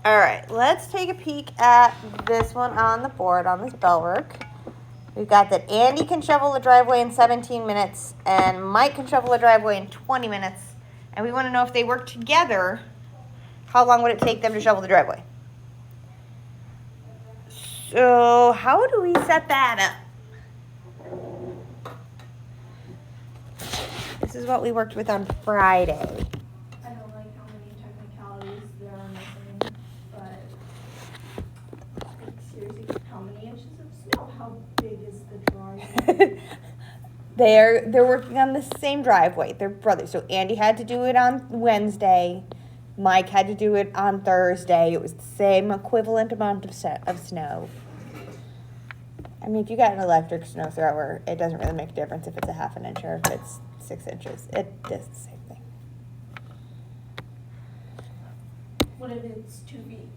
All right, let's take a peek at this one on the board, on this bell work. We've got that Andy can shovel the driveway in 17 minutes and Mike can shovel the driveway in 20 minutes. And we want to know if they work together, how long would it take them to shovel the driveway? So how do we set that up? This is what we worked with on Friday. I don't like how many technicalities there are missing, but like, seriously, how many inches of snow? How big is the driveway? They're working on the same driveway. They're brothers. So Andy had to do it on Wednesday. Mike had to do it on Thursday. It was the same equivalent amount of snow. I mean, if you got an electric snow thrower, it doesn't really make a difference if it's a half an inch or if it's 6 inches. It does the same thing. What if it's 2 feet?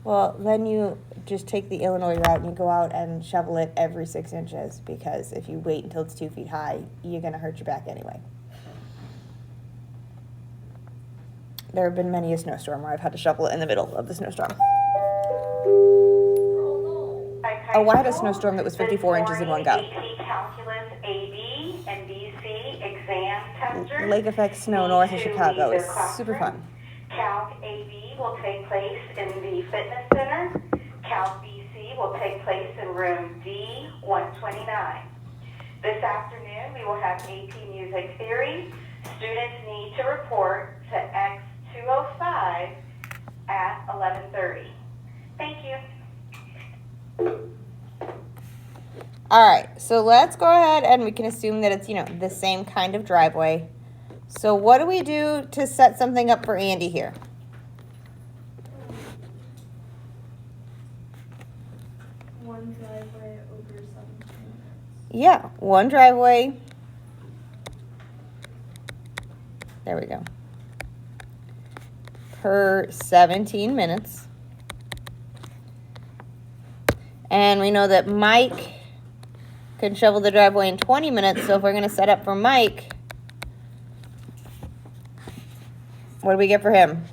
Well, then you just take the Illinois route and you go out and shovel it every 6 inches, because if you wait until it's 2 feet high, you're going to hurt your back anyway. There have been many a snowstorm where I've had to shovel it in the middle of the snowstorm. Oh, I had a snowstorm that was 54 inches in one go. Calculus AB and BC exam testers. Lake effect snow north of Chicago is super fun. Calc AB will take place in the fitness center. Calc BC will take place in room D129. This afternoon we will have AP Music Theory. Students need to report to X205 at 11:30. Thank you. All right, so let's go ahead and we can assume that it's, the same kind of driveway. So what do we do to set something up for Andy here? One driveway over 17 minutes. Yeah, one driveway. There we go. Per 17 minutes. And we know that Mike can shovel the driveway in 20 minutes. So if we're going to set up for Mike, what do we get for him?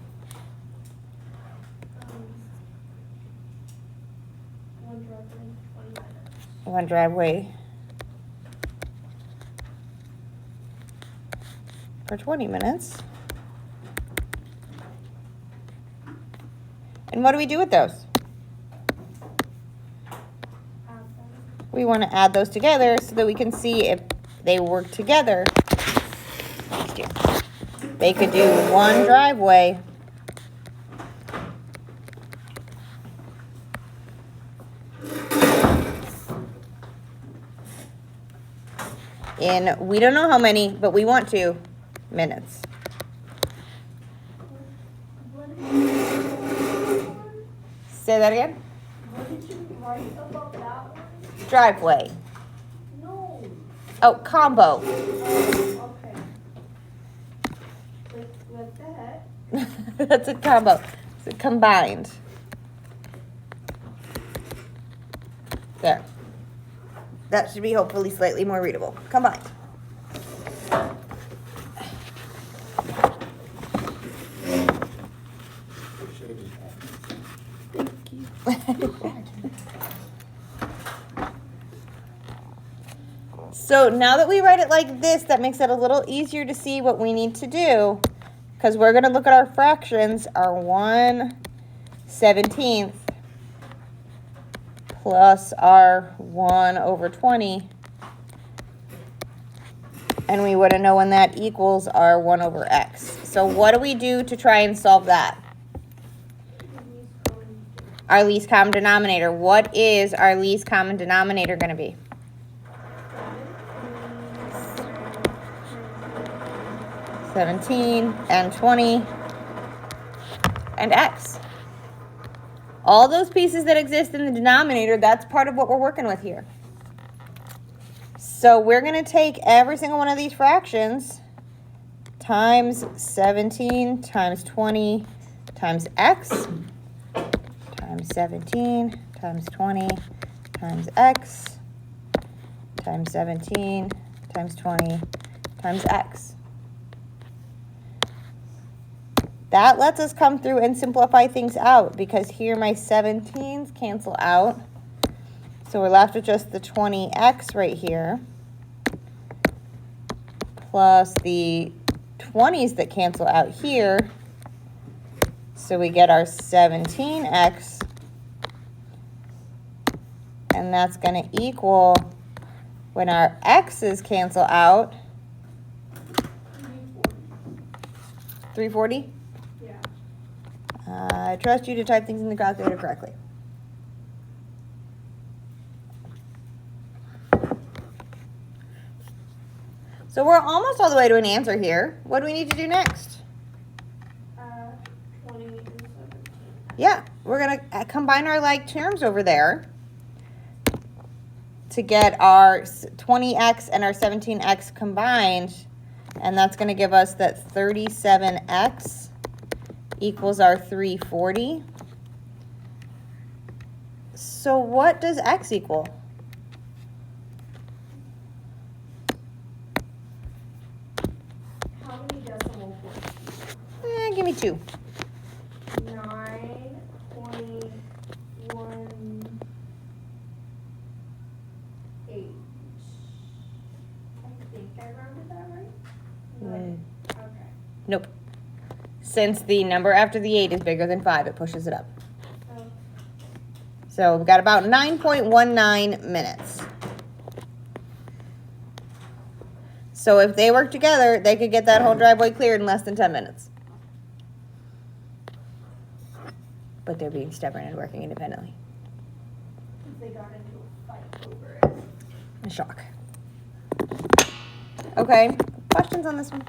One driveway, 20 minutes. One driveway for 20 minutes. And what do we do with those? We want to add those together so that we can see if they work together next year. They could do one driveway in, we don't know how many, but we want to, minutes. Say that again? What did you write about that one? Driveway. No. Oh, combo. Okay. With that. That's a combo. It's a combined. There. That should be hopefully slightly more readable. Combined. Thank you. So now that we write it like this, that makes it a little easier to see what we need to do, because we're going to look at our fractions, our 1/17 plus our 1/20, and we want to know when that equals our 1/x. So what do we do to try and solve that? Our least common denominator. What is our least common denominator going to be? 17 and 20 and x. All those pieces that exist in the denominator, that's part of what we're working with here. So we're going to take every single one of these fractions times 17 times 20 times x times 17 times 20 times x times 17 times 20 times x. That lets us come through and simplify things out because here my 17s cancel out. So we're left with just the 20x right here, plus the 20s that cancel out here. So we get our 17x, and that's going to equal, when our x's cancel out, 340? Yeah. I trust you to type things in the calculator correctly. So we're almost all the way to an answer here. What do we need to do next? 20 and 17. Yeah, we're going to combine our like terms over there to get our 20x and our 17x combined, and that's going to give us that 37x equals our 340. So what does x equal? How many decimal points? Give me 2. 9.18. I think I rounded that right? Mm. Okay. Nope. Since the number after the 8 is bigger than 5, it pushes it up. Oh, So we've got about 9.19 minutes. So if they work together, they could get that whole driveway cleared in less than 10 minutes. But they're being stubborn and working independently. they got into a fight over it. A shock. Okay, questions on this one?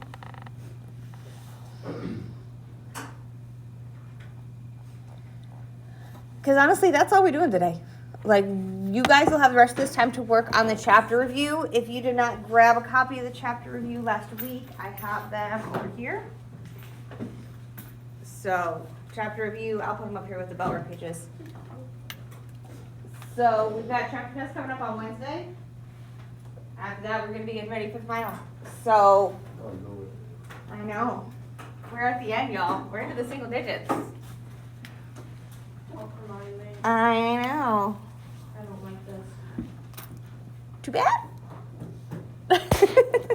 Because honestly, that's all we're doing today. Like, you guys will have the rest of this time to work on the chapter review. If you did not grab a copy of the chapter review last week, I have them over here. So, chapter review, I'll put them up here with the bell work pages. So, we've got chapter test coming up on Wednesday. After that, we're going to be getting ready for the final. So, I know. We're at the end, y'all. We're into the single digits. Don't remind me. I know. I don't like this. Too bad.